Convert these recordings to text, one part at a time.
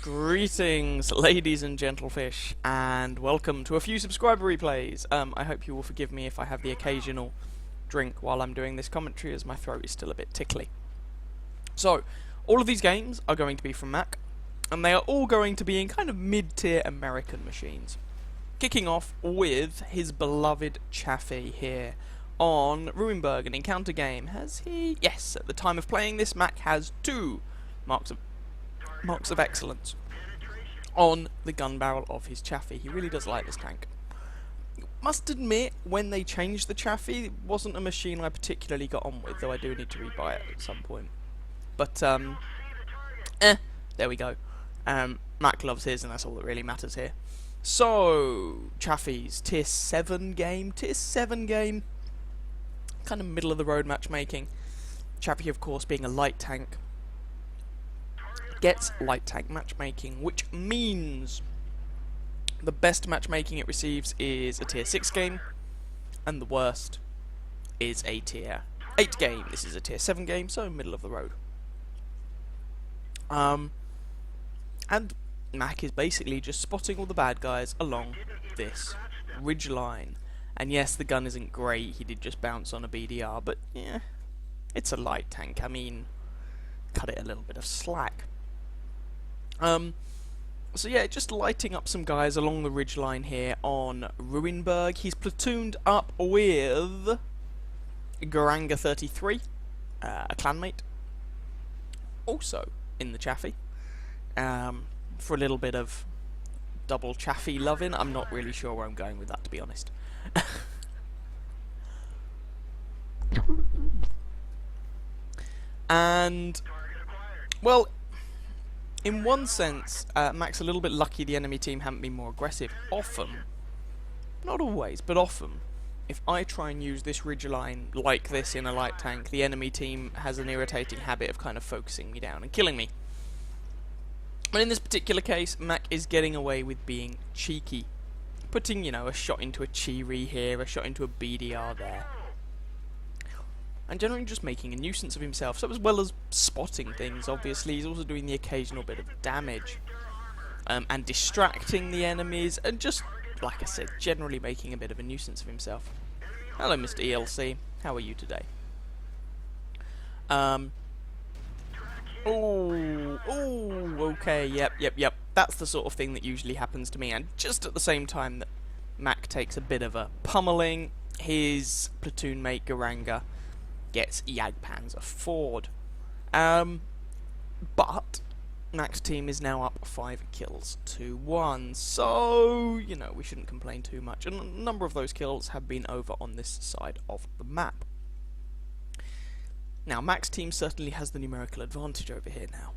Greetings, ladies and gentlefish, and welcome to a few subscriber replays. I hope you will forgive me if I have the occasional drink while I'm doing this commentary, as my throat is still a bit tickly. So, all of these games are going to be from Mac, and they are all going to be in kind of mid-tier American machines. Kicking off with his beloved Chaffee here on Ruinberg, an encounter game. Has he? Yes, at the time of playing this, Mac has 2 marks of excellence on the gun barrel of his Chaffee. He really does like this tank. Must admit, when they changed the Chaffee, it wasn't a machine I particularly got on with, though I do need to rebuy it at some point. But, there we go. Mac loves his, and that's all that really matters here. So, Chaffee's Tier 7 game. Tier 7 game. Kind of middle of the road matchmaking. Chaffee, of course, being a light tank, gets light tank matchmaking, which means the best matchmaking it receives is a Tier 6 game, and the worst is a Tier 8 game. This is a Tier 7 game, so middle of the road. And Mac is basically just spotting all the bad guys along this ridge line. And yes, the gun isn't great, he did just bounce on a BDR, but yeah, it's a light tank. I mean, cut it a little bit of slack. So yeah, just lighting up some guys along the ridgeline here on Ruinberg. He's platooned up with Garanga 33, a clanmate, also in the Chaffee, for a little bit of double Chaffee loving. I'm not really sure where I'm going with that, to be honest. And, well, in one sense, Mac's a little bit lucky the enemy team haven't been more aggressive. Often, not always, but often, if I try and use this ridgeline like this in a light tank, the enemy team has an irritating habit of kind of focusing me down and killing me. But in this particular case, Mac is getting away with being cheeky. Putting, you know, a shot into a Chiri here, a shot into a BDR there. And generally just making a nuisance of himself. So as well as spotting things, obviously, he's also doing the occasional bit of damage. And distracting the enemies, and just, like I said, generally making a bit of a nuisance of himself. Hello, Mr. ELC. How are you today? Okay, yep. That's the sort of thing that usually happens to me. And just at the same time that Mac takes a bit of a pummeling, his platoon mate Garanga gets Jagdpanzer Ford. But Mac's team is now up 5 kills to 1, so, you know, we shouldn't complain too much. And a number of those kills have been over on this side of the map. Now, Mac's team certainly has the numerical advantage over here now.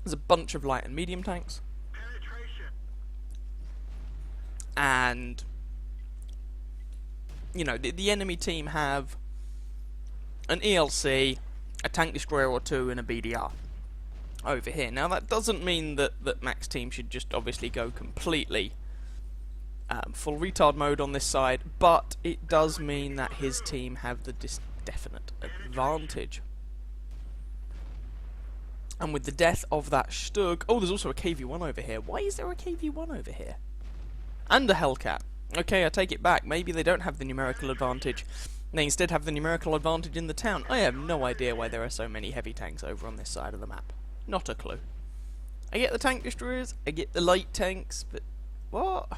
There's a bunch of light and medium tanks. And, you know, the enemy team have an ELC, a tank destroyer or 2, and a BDR over here. Now, that doesn't mean that Mac's team should just obviously go completely full retard mode on this side, but it does mean that his team have the definite advantage. And with the death of that Stug... Oh, there's also a KV-1 over here. Why is there a KV-1 over here? And a Hellcat. Okay, I take it back. Maybe they don't have the numerical advantage. They instead have the numerical advantage in the town. I have no idea why there are so many heavy tanks over on this side of the map. Not a clue. I get the tank destroyers, I get the light tanks, but... What?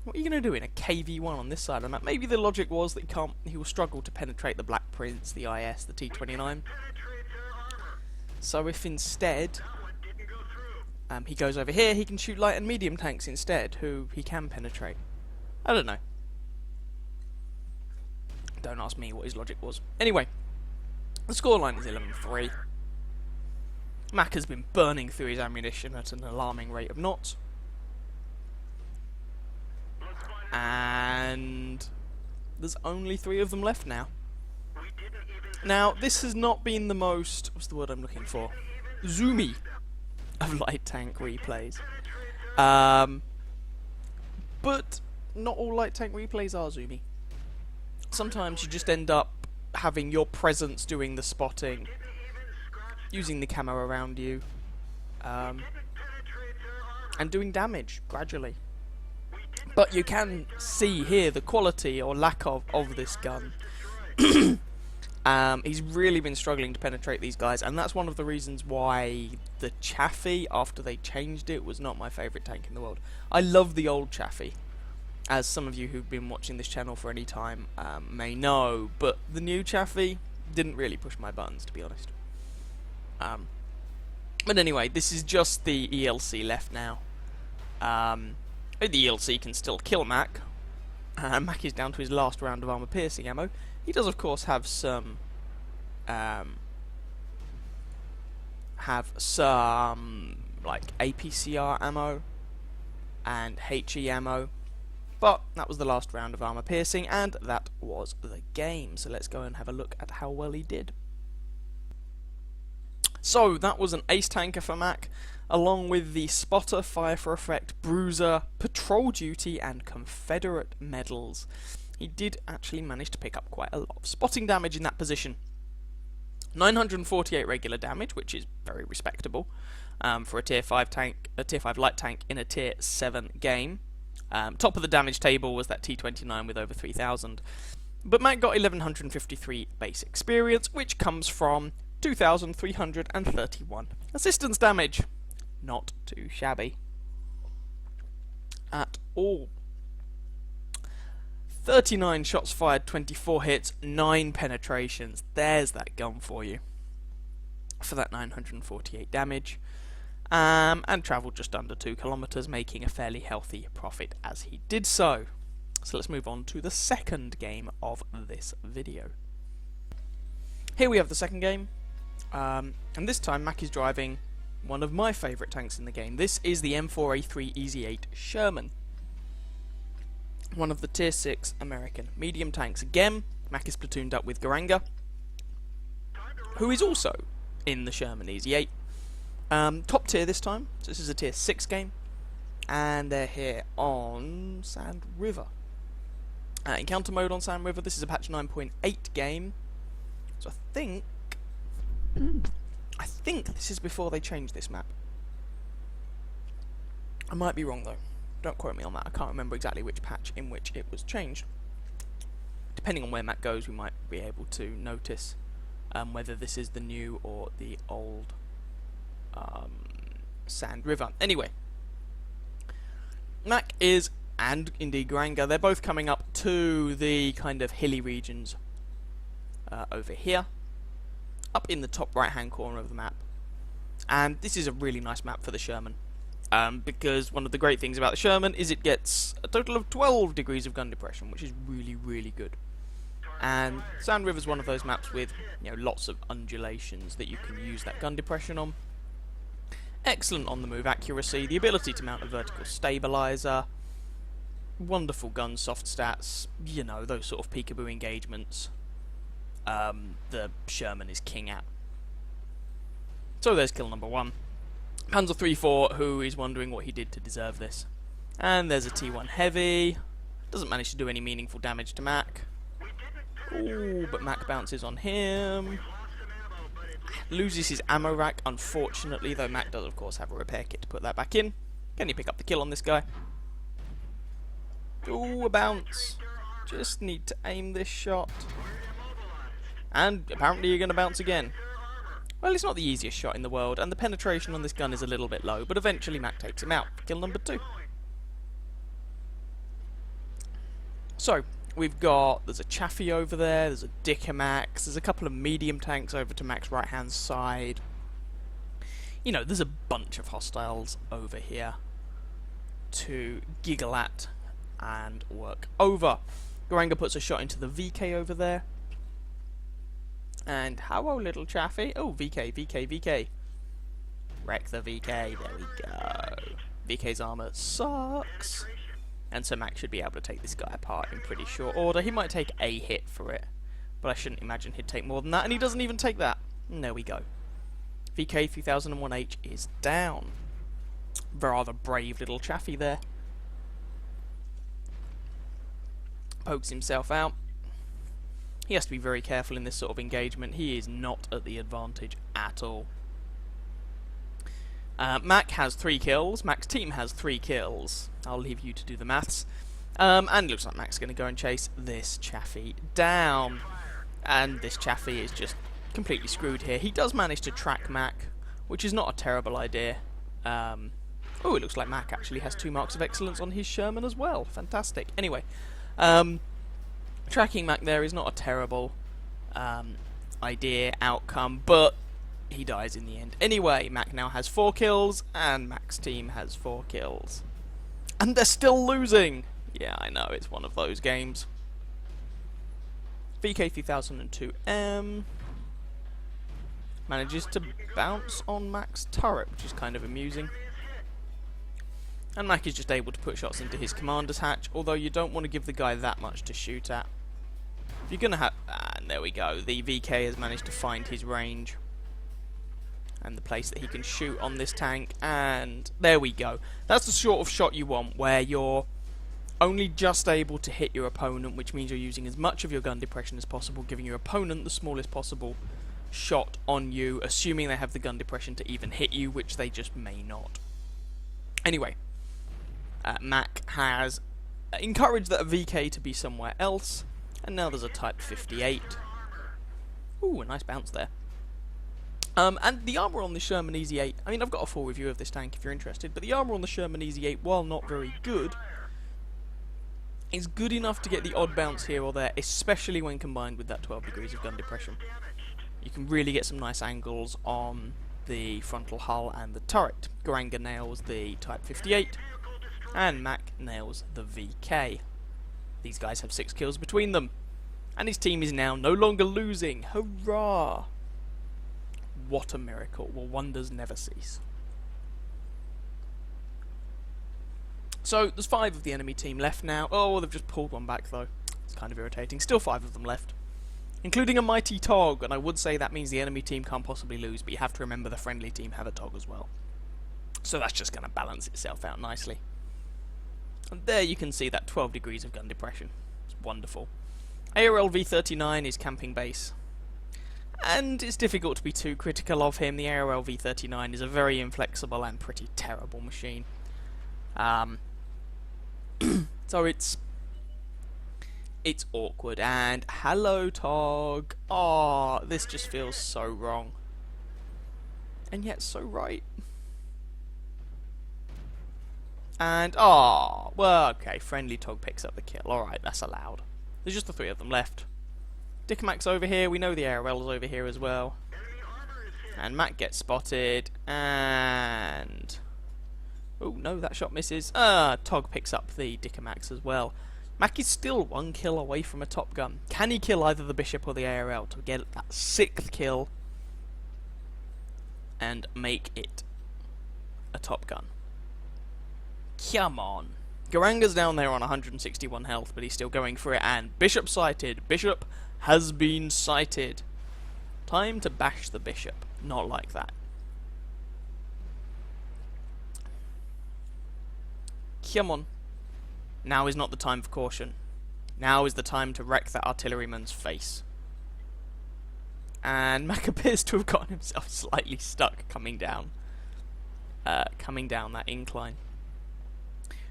What are you going to do in a KV-1 on this side of the map? Maybe the logic was that he will struggle to penetrate the Black Prince, the IS, the T-29. So if instead he goes over here, he can shoot light and medium tanks instead, who he can penetrate. I don't know. Don't ask me what his logic was. Anyway, the scoreline is 11-3. Mac has been burning through his ammunition at an alarming rate of knots. And there's only 3 of them left now. Now, this has not been the most... What's the word I'm looking for? Zoomy of light tank replays. But not all light tank replays are zoomy. Sometimes you just end up having your presence doing the spotting, using the camo around you, and doing damage gradually. But you can see here the quality or lack of this gun. He's really been struggling to penetrate these guys, and that's one of the reasons why the Chaffee, after they changed it, was not my favourite tank in the world. I love the old Chaffee, as some of you who've been watching this channel for any time may know, but the new Chaffee didn't really push my buttons, to be honest. But anyway, this is just the ELC left now. The ELC can still kill Mac. Mac is down to his last round of armor-piercing ammo. He does, of course, have some like APCR ammo and HE ammo, but that was the last round of armor piercing, and that was the game. So let's go and have a look at how well he did. So that was an ace tanker for Mac, along with the Spotter, Fire for Effect, Bruiser, Patrol Duty, and Confederate medals. He did actually manage to pick up quite a lot of spotting damage in that position. 948 regular damage, which is very respectable for a tier 5 tank, a tier 5 light tank in a tier 7 game. Top of the damage table was that T29 with over 3,000. But Mac got 1153 base experience, which comes from 2,331 assistance damage. Not too shabby at all. 39 shots fired, 24 hits, 9 penetrations. There's that gun for you. For that 948 damage. And travelled just under 2 kilometres, making a fairly healthy profit as he did so. So let's move on to the second game of this video. Here we have the second game. And this time Mac is driving one of my favourite tanks in the game. This is the M4A3 Easy 8 Sherman. One of the tier 6 American medium tanks. Again, Mac is platooned up with Garanga, who is also in the Sherman Easy 8. Top tier this time, so this is a tier 6 game, and they're here on Sand River. Encounter mode on Sand River, this is a patch 9.8 game, so I think this is before they changed this map. I might be wrong though. Don't quote me on that. I can't remember exactly which patch in which it was changed. Depending on where Mac goes, we might be able to notice whether this is the new or the old Sand River. Anyway, Mac is, and indeed Garanga, they're both coming up to the kind of hilly regions over here, up in the top right hand corner of the map. And this is a really nice map for the Sherman. Because one of the great things about the Sherman is it gets a total of 12 degrees of gun depression, which is really, really good. And Sand River is one of those maps with, you know, lots of undulations that you can use that gun depression on. Excellent on the move accuracy, the ability to mount a vertical stabilizer, wonderful gun soft stats, you know, those sort of peekaboo engagements the Sherman is king at. So there's kill number 1. Panzer 3-4, who is wondering what he did to deserve this. And there's a T1 Heavy. Doesn't manage to do any meaningful damage to Mac. Ooh, but Mac bounces on him. Loses his ammo rack, unfortunately, though Mac does, of course, have a repair kit to put that back in. Can you pick up the kill on this guy? Ooh, a bounce. Just need to aim this shot. And apparently you're going to bounce again. Well, it's not the easiest shot in the world, and the penetration on this gun is a little bit low, but eventually Mac takes him out. Kill number 2. So, we've got, there's a Chaffee over there, there's a Dickermax, there's a couple of medium tanks over to Mac's right hand side. You know, there's a bunch of hostiles over here to giggle at and work over. Garanga puts a shot into the VK over there. And hello, little Chaffee. Oh, VK, VK, VK. Wreck the VK. There we go. VK's armor sucks. And so Mac should be able to take this guy apart in pretty short order. He might take a hit for it, but I shouldn't imagine he'd take more than that. And he doesn't even take that. And there we go. VK 3001H is down. Rather brave little Chaffee there. Pokes himself out. He has to be very careful in this sort of engagement. He is not at the advantage at all. Mac has 3 kills. Mac's team has 3 kills. I'll leave you to do the maths. And it looks like Mac's going to go and chase this Chaffee down. And this Chaffee is just completely screwed here. He does manage to track Mac, which is not a terrible idea. Oh, it looks like Mac actually has 2 marks of excellence on his Sherman as well. Fantastic. Anyway, tracking Mac there is not a terrible outcome, but he dies in the end. Anyway, Mac now has 4 kills, and Mac's team has 4 kills. And they're still losing! Yeah, I know, it's one of those games. VK3002M manages to bounce on Mac's turret, which is kind of amusing. And Mac is just able to put shots into his commander's hatch, although you don't want to give the guy that much to shoot at. If you're going to have... and there we go, the VK has managed to find his range and the place that he can shoot on this tank, and there we go. That's the sort of shot you want, where you're only just able to hit your opponent, which means you're using as much of your gun depression as possible, giving your opponent the smallest possible shot on you, assuming they have the gun depression to even hit you, which they just may not. Anyway, Mac has encouraged that VK to be somewhere else, and now there's a Type 58. Ooh, a nice bounce there. And the armour on the Sherman Easy 8, I mean, I've got a full review of this tank if you're interested, but the armour on the Sherman Easy 8, while not very good, is good enough to get the odd bounce here or there, especially when combined with that 12 degrees of gun depression. You can really get some nice angles on the frontal hull and the turret. Garanga nails the Type 58, and Mac nails the VK. These guys have 6 kills between them, and his team is now no longer losing. Hurrah! What a miracle. Well, wonders never cease. So, there's 5 of the enemy team left now. Oh, they've just pulled one back, though. It's kind of irritating. Still 5 of them left, including a mighty Tog, and I would say that means the enemy team can't possibly lose, but you have to remember the friendly team have a Tog as well. So that's just going to balance itself out nicely. And there you can see that 12 degrees of gun depression. It's wonderful. ARL V39 is camping base, and it's difficult to be too critical of him. The ARL V39 is a very inflexible and pretty terrible machine. So it's awkward, and hello Tog. Oh, this just feels so wrong, and yet so right. And oh, well, okay, friendly Tog picks up the kill. Alright, that's allowed. There's just the 3 of them left. Dickamac's over here, we know the ARL's over here as well. And Mac gets spotted, and... oh no, that shot misses. Tog picks up the Dickamax as well. Mac is still 1 kill away from a top gun. Can he kill either the Bishop or the ARL to get that 6th kill and make it a top gun? Come on. Garanga's down there on 161 health, but he's still going for it, and Bishop sighted. Bishop has been sighted. Time to bash the Bishop. Not like that. Come on. Now is not the time for caution. Now is the time to wreck that artilleryman's face. And Mac appears to have gotten himself slightly stuck coming down that incline.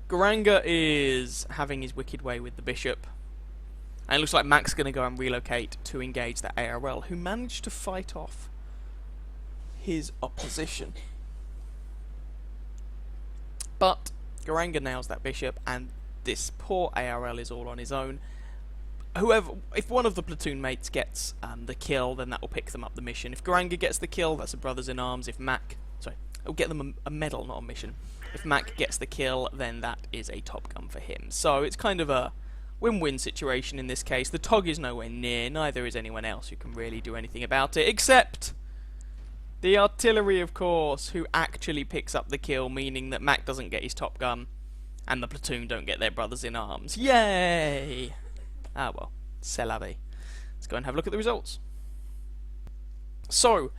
Garanga is having his wicked way with the Bishop. And it looks like Mac's going to go and relocate to engage that ARL, who managed to fight off his opposition. But Garanga nails that Bishop, and this poor ARL is all on his own. Whoever, if one of the platoon mates gets the kill, then that will pick them up the mission. If Garanga gets the kill, that's a brothers in arms. If Mac, it'll get them a medal, not a mission. If Mac gets the kill, then that is a top gun for him. So it's kind of a win-win situation in this case. The Tog is nowhere near, neither is anyone else who can really do anything about it, except the artillery, of course, who actually picks up the kill, meaning that Mac doesn't get his top gun, and the platoon don't get their brothers in arms. Yay! Ah well, c'est la vie. Let's go and have a look at the results. So,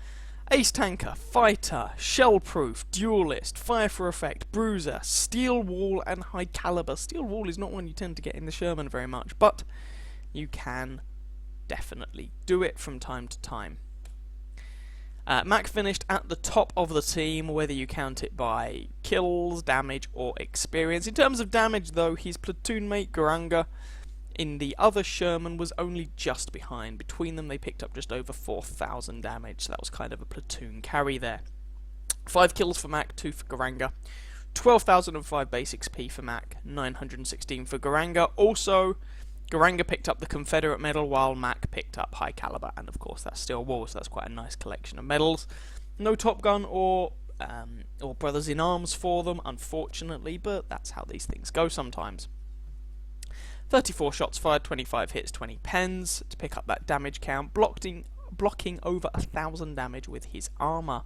Ace Tanker, Fighter, Shell-Proof, Duelist, Fire for Effect, Bruiser, Steel Wall, and High Caliber. Steel Wall is not one you tend to get in the Sherman very much, but you can definitely do it from time to time. Mac finished at the top of the team, whether you count it by kills, damage, or experience. In terms of damage, though, his platoon mate Garanga in the other Sherman was only just behind. Between them, they picked up just over 4,000 damage, so that was kind of a platoon carry there. 5 kills for Mac, 2 for Garanga. 12,005 base XP for Mac, 916 for Garanga. Also, Garanga picked up the Confederate medal while Mac picked up High Caliber, and of course that's Steel War, so that's quite a nice collection of medals. No Top Gun or Brothers in Arms for them, unfortunately, but that's how these things go sometimes. 34 shots fired, 25 hits, 20 pens to pick up that damage count, blocking over 1,000 damage with his armour.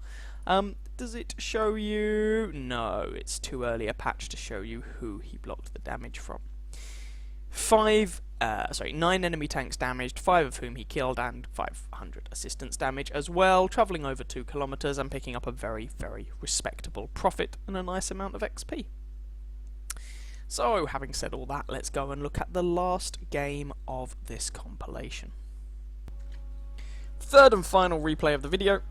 Does it show you? No, it's too early a patch to show you who he blocked the damage from. 9 enemy tanks damaged, 5 of whom he killed, and 500 assistance damage as well, travelling over 2 kilometres and picking up a very, very respectable profit and a nice amount of XP. So, having said all that, let's go and look at the last game of this compilation. Third and final replay of the video.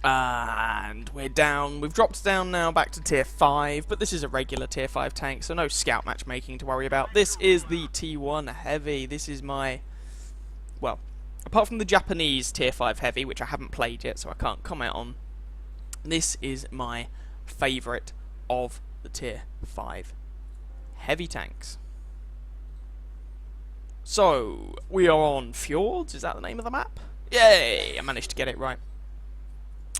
And we're down. We've dropped down now back to tier 5, but this is a regular tier 5 tank, so no scout matchmaking to worry about. This is the T1 Heavy. This is my, well, apart from the Japanese tier 5 Heavy, which I haven't played yet, so I can't comment on, this is my favourite of the tier 5 heavy tanks. So, we are on Fjords, is that the name of the map? Yay, I managed to get it right.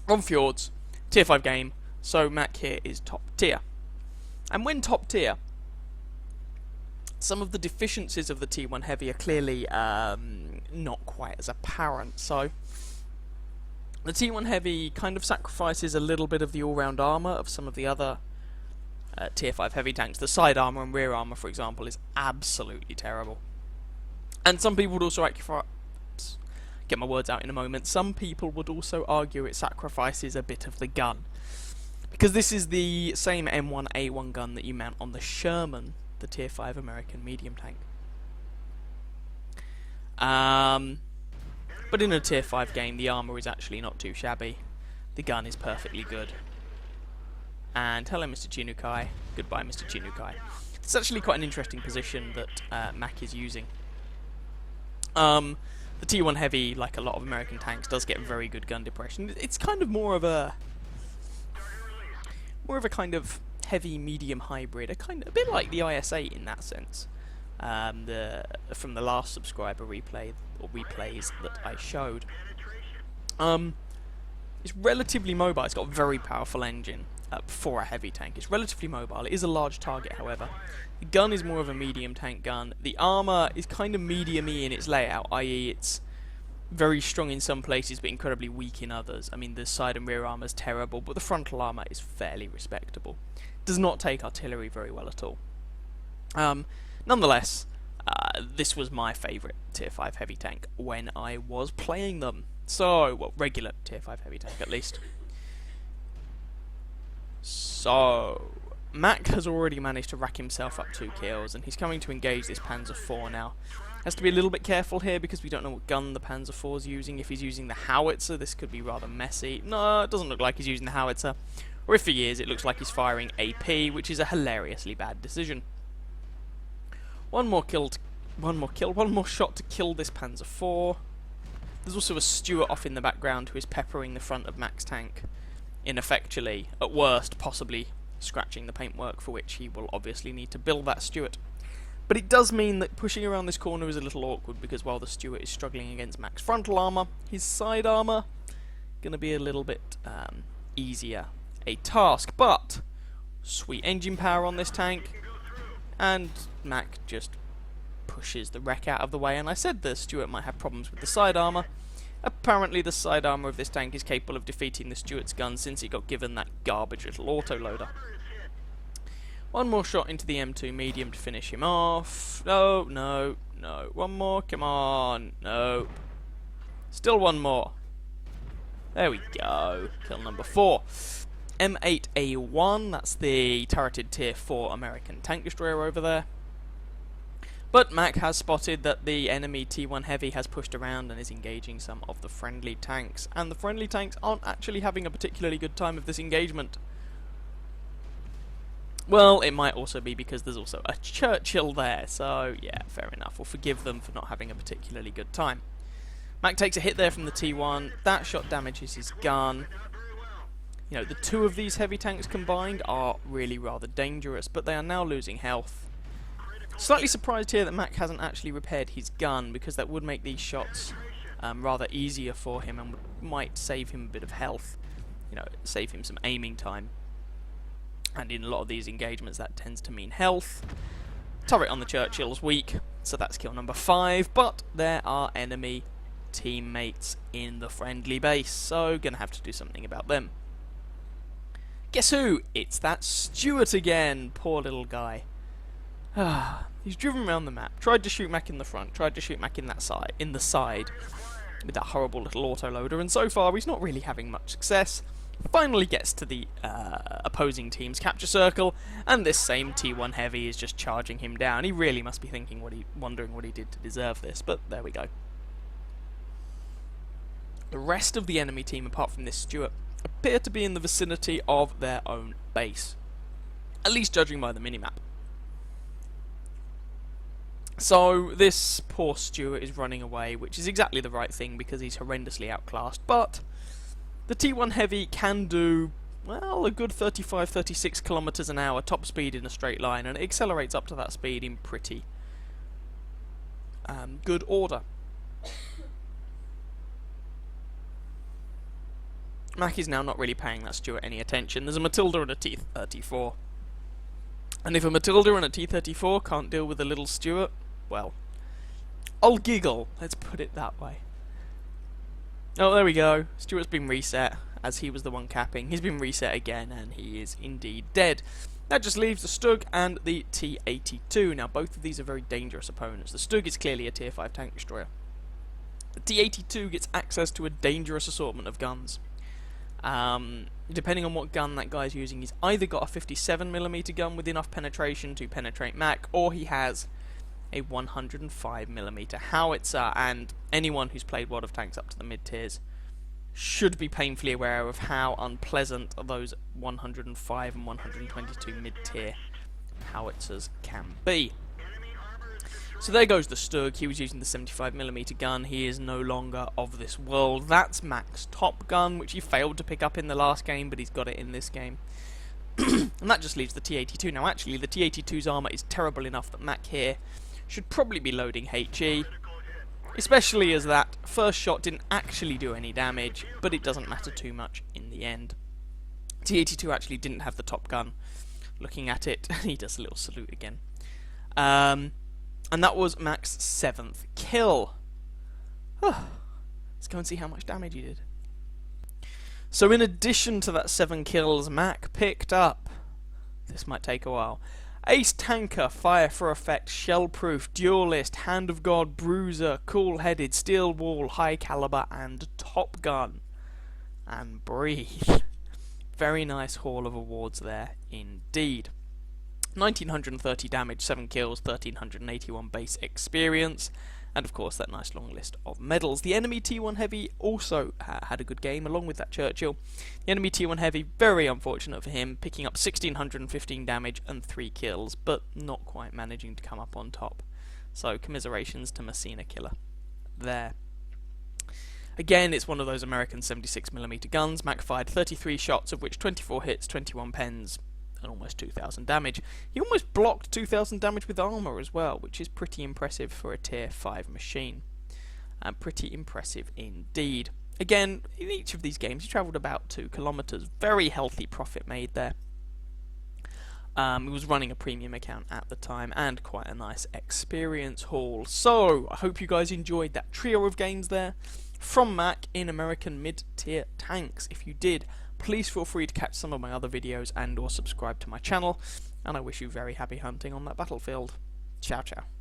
On Fjords, tier 5 game, so Mac here is top tier. And when top tier, some of the deficiencies of the T1 Heavy are clearly not quite as apparent. So, the T1 Heavy kind of sacrifices a little bit of the all-round armour of some of the other tier 5 heavy tanks. The side armour and rear armour, for example, is absolutely terrible. And some people would also get my words out in a moment. Some people would also argue it sacrifices a bit of the gun, because this is the same M1A1 gun that you mount on the Sherman, the tier 5 American medium tank. But in a tier 5 game, the armour is actually not too shabby. The gun is perfectly good. And hello, Mr. Chinukai. Goodbye, Mr. Chinukai. It's actually quite an interesting position that Mac is using. The T1 Heavy, like a lot of American tanks, does get very good gun depression. It's kind of more of a kind of heavy medium hybrid, a bit like the IS-8 in that sense. From the last subscriber replays that I showed. It's relatively mobile. It's got a very powerful engine for a heavy tank. It's relatively mobile. It is a large target, however. The gun is more of a medium tank gun. The armour is kind of medium-y in its layout, i.e. it's very strong in some places but incredibly weak in others. I mean, the side and rear armour is terrible, but the frontal armour is fairly respectable. Does not take artillery very well at all. Nonetheless, this was my favourite tier 5 heavy tank when I was playing them. So, well, regular tier 5 heavy tank at least. So, Mac has already managed to rack himself up 2 kills, and he's coming to engage this Panzer IV now. Has to be a little bit careful here because we don't know what gun the Panzer IV is using. If he's using the howitzer, this could be rather messy. No, it doesn't look like he's using the howitzer. Or if he is, it looks like he's firing AP, which is a hilariously bad decision. One more shot to kill this Panzer IV. There's also a Stuart off in the background who is peppering the front of Mac's tank, ineffectually, at worst, possibly scratching the paintwork, for which he will obviously need to build that Stuart. But it does mean that pushing around this corner is a little awkward, because while the Stuart is struggling against Mac's frontal armour, his side armour going to be a little bit easier a task. But sweet engine power on this tank, and Mac just pushes the wreck out of the way. And I said the Stuart might have problems with the side armour. Apparently the side armour of this tank is capable of defeating the Stuart's gun since it got given that garbage little autoloader. One more shot into the M2 medium to finish him off. No, no, no. One more, come on. No. Still one more. There we go. Kill number 4. M8A1, that's the turreted tier 4 American tank destroyer over there. But Mac has spotted that the enemy T1 Heavy has pushed around and is engaging some of the friendly tanks, and the friendly tanks aren't actually having a particularly good time of this engagement. Well, it might also be because there's also a Churchill there, so yeah, fair enough. We'll forgive them for not having a particularly good time. Mac takes a hit there from the T1. That shot damages his gun. You know, the two of these heavy tanks combined are really rather dangerous, but they are now losing health. Slightly surprised here that Mac hasn't actually repaired his gun, because that would make these shots rather easier for him and might save him a bit of health. You know, save him some aiming time. And in a lot of these engagements that tends to mean health. Turret on the Churchill's weak, so that's kill number 5, but there are enemy teammates in the friendly base, so gonna have to do something about them. Guess who? It's that Stuart again, poor little guy. He's driven around the map, tried to shoot Mac in the front, tried to shoot Mac in that side, with that horrible little autoloader, and so far he's not really having much success. Finally gets to the opposing team's capture circle, and this same T1 Heavy is just charging him down. He really must be wondering what he did to deserve this, but there we go. The rest of the enemy team, apart from this Stuart, appear to be in the vicinity of their own base, at least judging by the minimap. So this poor Stuart is running away, which is exactly the right thing because he's horrendously outclassed, but the T1 Heavy can do, well, a good 35-36 kilometers an hour top speed in a straight line, and it accelerates up to that speed in pretty good order. Mac is now not really paying that Stuart any attention. There's a Matilda and a T-34. And if a Matilda and a T-34 can't deal with a little Stuart, well, I'll giggle, let's put it that way. Oh, there we go. Stuart's been reset, as he was the one capping. He's been reset again, and he is indeed dead. That just leaves the Stug and the T-82. Now, both of these are very dangerous opponents. The Stug is clearly a Tier 5 tank destroyer. The T-82 gets access to a dangerous assortment of guns. Depending on what gun that guy's using, he's either got a 57mm gun with enough penetration to penetrate Mac, or he has a 105mm howitzer, and anyone who's played World of Tanks up to the mid-tiers should be painfully aware of how unpleasant those 105 and 122 mid-tier howitzers can be. So there goes the Stug. He was using the 75mm gun. He is no longer of this world. That's Mac's top gun, which he failed to pick up in the last game, but he's got it in this game. And that just leaves the T-82. Now actually, the T-82's armour is terrible enough that Mac here should probably be loading HE, especially as that first shot didn't actually do any damage, but it doesn't matter too much in the end. T-82 actually didn't have the top gun. Looking at it, he does a little salute again. And that was Mac's 7th kill. Let's go and see how much damage he did. So in addition to that 7 kills, Mac picked up, this might take a while, Ace Tanker, Fire for Effect, Shell-Proof, Duelist, Hand of God, Bruiser, Cool-Headed, Steel Wall, High Caliber, and Top Gun. And Breathe. Very nice haul of awards there, indeed. 1930 damage, 7 kills, 1381 base experience, and of course that nice long list of medals. The enemy T1 Heavy also had a good game, along with that Churchill. The enemy T1 Heavy, very unfortunate for him, picking up 1615 damage and 3 kills, but not quite managing to come up on top. So commiserations to Messina Killer there. Again, it's one of those American 76mm guns. Mac fired 33 shots, of which 24 hits, 21 pens, and almost 2,000 damage. He almost blocked 2,000 damage with armour as well, which is pretty impressive for a Tier 5 machine. Pretty impressive indeed. Again, in each of these games, he travelled about 2 kilometres. Very healthy profit made there. He was running a premium account at the time, and quite a nice experience haul. So, I hope you guys enjoyed that trio of games there from Mac in American mid-tier tanks. If you did, please feel free to catch some of my other videos and or subscribe to my channel, and I wish you very happy hunting on that battlefield. Ciao ciao.